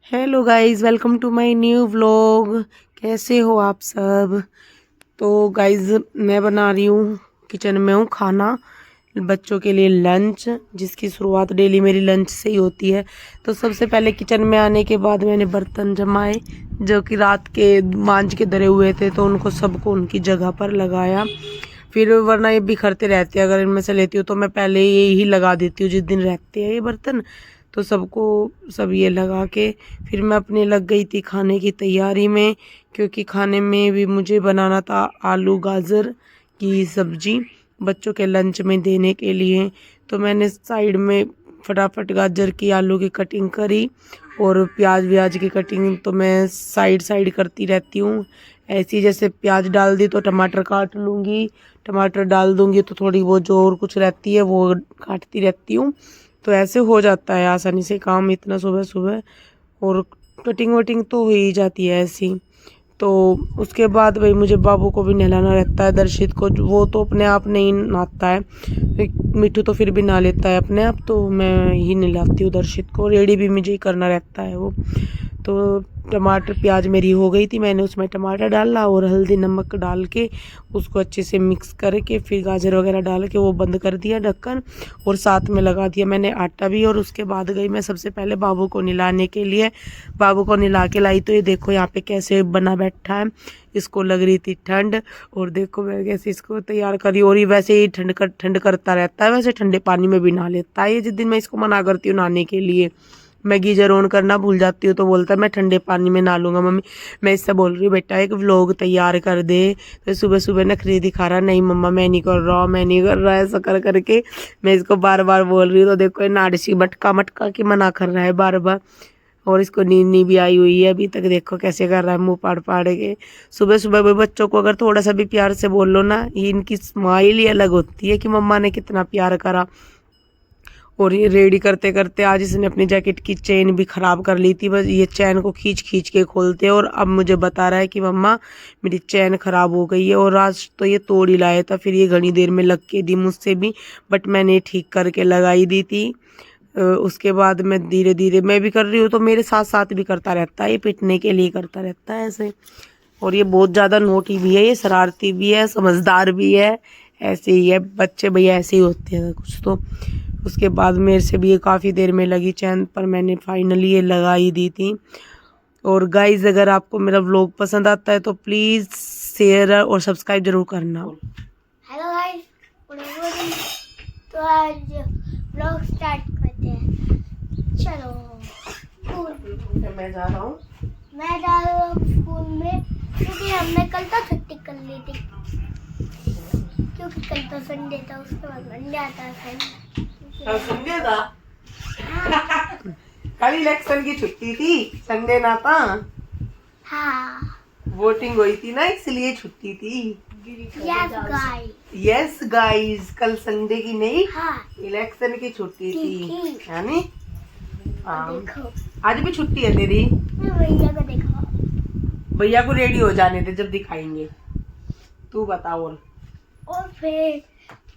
Hello guys, welcome to my new vlog. कैसे हो आप सब? तो गाइस मैं बना रही हूँ, किचन में हूँ, खाना बच्चों के लिए लंच, जिसकी शुरुआत डेली मेरी लंच से ही होती है। तो सबसे पहले किचन में आने के बाद मैंने बर्तन जमाए जो कि रात के मांज के धरे हुए थे, तो उनको सबको उनकी जगह पर लगाया। फिर वरना ये बिखरते रहते हैं, अगर इनमें से लेती हूँ तो मैं पहले यही लगा देती हूँ जिस दिन रहते हैं ये बर्तन। तो सबको सब ये लगा के फिर मैं अपने लग गई थी खाने की तैयारी में, क्योंकि खाने में भी मुझे बनाना था आलू गाजर की सब्जी बच्चों के लंच में देने के लिए। तो मैंने साइड में फटाफट गाजर की आलू की कटिंग करी और प्याज व्याज की कटिंग तो मैं साइड साइड करती रहती हूँ। ऐसी जैसे प्याज डाल दी तो टमाटर काट लूँगी, टमाटर डाल दूँगी तो थोड़ी वो जो और कुछ रहती है वो काटती रहती हूँ। तो ऐसे हो जाता है आसानी से काम इतना सुबह सुबह, और कटिंग वटिंग तो हो ही जाती है ऐसी। तो उसके बाद भाई मुझे बाबू को भी नहलाना रहता है, दर्शित को, वो तो अपने आप नहीं नहाता है। मिठू तो फिर भी नहा लेता है अपने आप, तो मैं ही नहलाती हूँ दर्शित को, रेडी भी मुझे ही करना रहता है वो। तो टमाटर प्याज मेरी हो गई थी, मैंने उसमें टमाटर डाला और हल्दी नमक डाल के उसको अच्छे से मिक्स करके फिर गाजर वगैरह डाल के वो बंद कर दिया ढक्कन, और साथ में लगा दिया मैंने आटा भी। और उसके बाद गई मैं सबसे पहले बाबू को नहलाने के लिए। बाबू को नहला के लाई तो ये देखो यहाँ पे कैसे बना बैठा है, इसको लग रही थी ठंड, और देखो मैं कैसे इसको तैयार करी। और ये वैसे ही ठंड करता रहता है, वैसे ठंडे पानी में भी नहा लेता है। ये जिस दिन मैं इसको मना करती हूँ नहाने के लिए, मैं गीजर ऑन करना भूल जाती हूँ तो बोलता है मैं ठंडे पानी में नहा लूँगा मम्मी। मैं इससे बोल रही हूँ बेटा एक व्लॉग तैयार कर दे, तो सुबह सुबह नखरे दिखा रहा, नहीं मम्मा मैं नहीं कर रहा, मैं नहीं कर रहा, ऐसा कर करके मैं इसको बार बार बोल रही हूँ। तो देखो ये नाडसी मटका मटका की मना कर रहा है बार बार, और इसको नींद नहीं भी आई हुई है अभी तक, देखो कैसे कर रहा है मुंह पाड़ पाड़ के। सुबह सुबह भी बच्चों को अगर थोड़ा सा भी प्यार से बोल लो ना, ये इनकी स्माइल ही अलग होती है कि मम्मा ने कितना प्यार करा। और ये रेडी करते करते आज इसने अपनी जैकेट की चेन भी ख़राब कर ली थी, बस ये चैन को खींच खींच के खोलते, और अब मुझे बता रहा है कि मम्मा मेरी चैन ख़राब हो गई है। और आज तो ये तोड़ ही लाया था, फिर ये घनी देर में लग के दी मुझसे भी, बट मैंने ठीक करके लगाई दी थी। उसके बाद मैं धीरे धीरे मैं भी कर रही हूँ तो मेरे साथ साथ भी करता रहता है, ये पिटने के लिए करता रहता है ऐसे। और ये बहुत ज़्यादा नोटी भी है, ये शरारती भी है, समझदार भी है, ऐसे ही है बच्चे भैया, ऐसे ही होते हैं कुछ तो। उसके बाद मेरे से भी ये काफ़ी देर में लगी चैन, पर मैंने फाइनली ये लगा ही दी थी। और गाइज अगर आपको मेरा व्लॉग पसंद आता है तो प्लीज़ शेयर और सब्सक्राइब जरूर करना। Hello guys, good morning. तो आज व्लॉग स्टार्ट करते हैं। चलो मैं जा रहा हूँ, मैं जा रहा हूँ स्कूल में, क्योंकि हमने कल तो छुट्टी कर ली थी, क्योंकि कल तो संडे था, उसके बाद मंडे आता था। संडे था, कल इलेक्शन की छुट्टी थी, संडे ना था। हाँ, वोटिंग हुई थी ना, इसलिए छुट्टी थी। Yes guys. यस गाइस, कल संडे की नहीं, हाँ, इलेक्शन की छुट्टी थी, थी। है नी? देखो आज भी छुट्टी है तेरी? मैं भैया को देखो। भैया को रेडी हो जाने दे, जब दिखाएंगे। तू बता। और फिर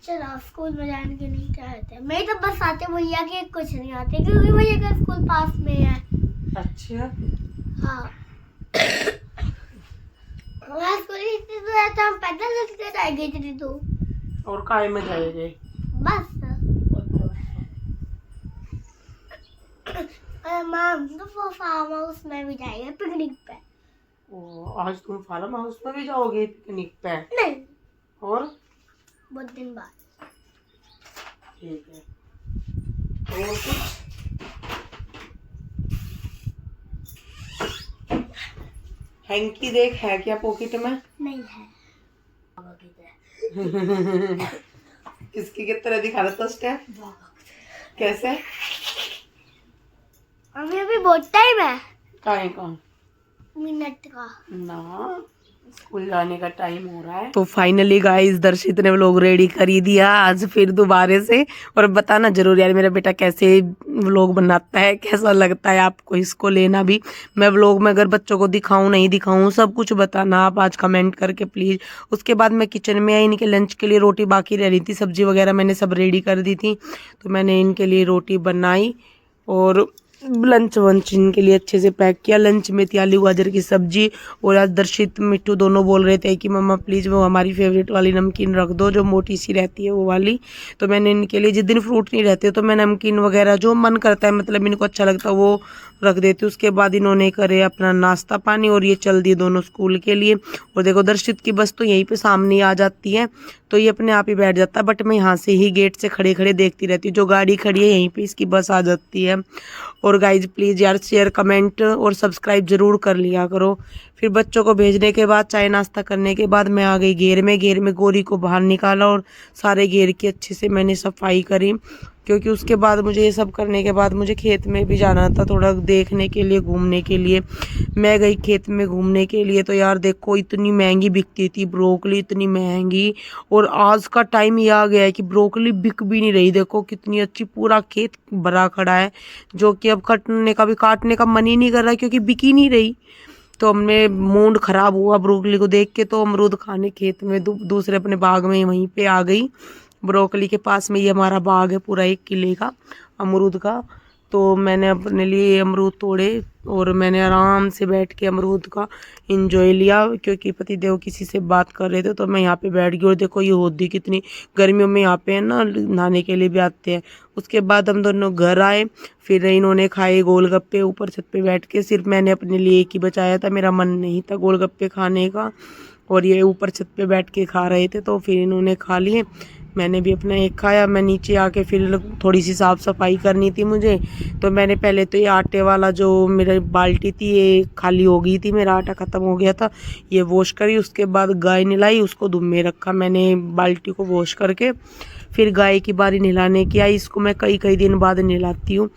चलो स्कूल में जाने के लिए क्या आते हैं, मैं तो बस आते भैया के, कुछ नहीं आते क्योंकि भैया का स्कूल पास में है। अच्छा, हाँ हमारा स्कूल इतनी दूर है तो हम पैदल चलते जाएंगे इतनी दूर। और काय में जाएंगे? बस मैम तो वो फार्म हाउस में भी जाएंगे पिकनिक पे। आज तुम फार्म हाउस में भी जाओगे पिकनिक पे? नहीं, और बहुत दिन बाद। ठीक है। और कुछ? हैंकी देख, है क्या पॉकेट में? नहीं है। किसकी की तरह दिखा रहा था स्टेप? कैसे? अभी अभी बहुत टाइम है, काहे का? मिनट का ना, स्कूल जाने का टाइम हो रहा है। तो फाइनली गाइस दर्शित ने व्लॉग रेडी कर ही दिया आज फिर दोबारा से। और बताना जरूर यार मेरा बेटा कैसे व्लॉग बनाता है, कैसा लगता है आपको, इसको लेना भी। मैं व्लॉग में अगर बच्चों को दिखाऊं नहीं दिखाऊं सब कुछ बताना आप आज कमेंट करके प्लीज़। उसके बाद मैं किचन में आई, इनके लंच के लिए रोटी बाकी रह रही थी, सब्जी वगैरह मैंने सब रेडी कर दी थी, तो मैंने इनके लिए रोटी बनाई। और लंच वंच इनके लिए अच्छे से पैक किया। लंच में थी आलू गाजर की सब्जी, और आज दर्शित मिट्टू दोनों बोल रहे थे कि मम्मा प्लीज़ वो हमारी फेवरेट वाली नमकीन रख दो जो मोटी सी रहती है वो वाली। तो मैंने इनके लिए, जिस दिन फ्रूट नहीं रहते तो मैं नमकीन वगैरह जो मन करता है, मतलब इनको अच्छा लगता है वो रख देती हूँ। उसके बाद इन्होंने करे अपना नाश्ता पानी और ये चल दिए दोनों स्कूल के लिए। और देखो दर्शित की बस तो यहीं पे सामने ही आ जाती है, तो ये अपने आप ही बैठ जाता है, बट मैं यहाँ से ही गेट से खड़े खड़े देखती रहती हूँ। जो गाड़ी खड़ी है यहीं पे इसकी बस आ जाती है। और गाइज प्लीज़ यार शेयर कमेंट और सब्सक्राइब ज़रूर कर लिया करो। फिर बच्चों को भेजने के बाद, चाय नाश्ता करने के बाद मैं आ गई घेर में गोरी को बाहर निकाला और सारे घेर की अच्छे से मैंने सफाई करी, क्योंकि उसके बाद मुझे ये सब करने के बाद मुझे खेत में भी जाना था थोड़ा देखने के लिए, घूमने के लिए। मैं गई खेत में घूमने के लिए, तो यार देखो इतनी महंगी बिकती थी ब्रोकली, इतनी महंगी। और आज का टाइम ये आ गया है कि ब्रोकली बिक भी नहीं रही। देखो कितनी अच्छी, पूरा खेत भरा खड़ा है, जो कि अब काटने का मन ही नहीं कर रहा क्योंकि बिक ही नहीं रही। तो हमने मूड खराब हुआ ब्रोकली को देख के, तो अमरूद खाने खेत में दूसरे अपने बाग में वहीं पे आ गई। ब्रोकली के पास में ये हमारा बाग है पूरा 1 किले का अमरूद का। तो मैंने अपने लिए अमरूद तोड़े और मैंने आराम से बैठ के अमरूद का एंजॉय लिया, क्योंकि पतिदेव किसी से बात कर रहे थे तो मैं यहाँ पे बैठ गई। और देखो ये होती कितनी गर्मियों में यहाँ पे है ना, नहाने के लिए भी आते हैं। उसके बाद हम दोनों घर आए, फिर इन्होंने खाए गोलगप्पे ऊपर छत पे बैठ के। सिर्फ मैंने अपने लिए एक ही बचाया था, मेरा मन नहीं था गोलगप्पे खाने का, और ये ऊपर छत पे बैठ के खा रहे थे, तो फिर इन्होंने खा लिए, मैंने भी अपना एक खाया। मैं नीचे आके फिर थोड़ी सी साफ़ सफाई करनी थी मुझे, तो मैंने पहले तो ये आटे वाला जो मेरी बाल्टी थी ये खाली हो गई थी, मेरा आटा ख़त्म हो गया था, ये वॉश करी। उसके बाद गाय नहलाई, उसको धूप में रखा मैंने बाल्टी को वॉश करके। फिर गाय की बारी नहलाने की आई, इसको मैं कई दिन बाद नहलाती हूँ।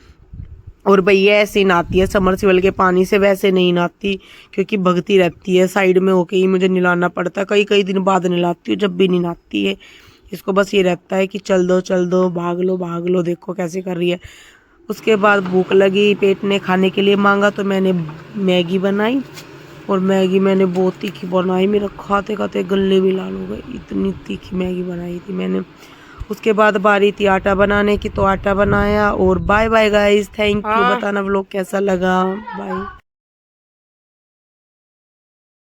और भैया ऐसे ही नहाती है समरसीबल के पानी से, वैसे नहीं नहाती क्योंकि भगती रहती है, साइड में होके ही मुझे नहलाना पड़ता है। कई दिन बाद नहलाती हूँ, जब भी नहीं नहाती है। इसको बस ये रहता है कि चल दो, भाग लो, देखो कैसे कर रही है। उसके बाद भूख लगी, पेट ने खाने के लिए मांगा, तो मैंने मैगी बनाई, और मैगी मैंने बहुत तीखी बनाई, मेरा खाते खाते गले भी लाल हो गए, इतनी तीखी मैगी बनाई थी मैंने। उसके बाद बारी थी आटा बनाने की, तो आटा बनाया। और bye bye guys, thank you. बताना व्लॉग कैसा लगा, बाय।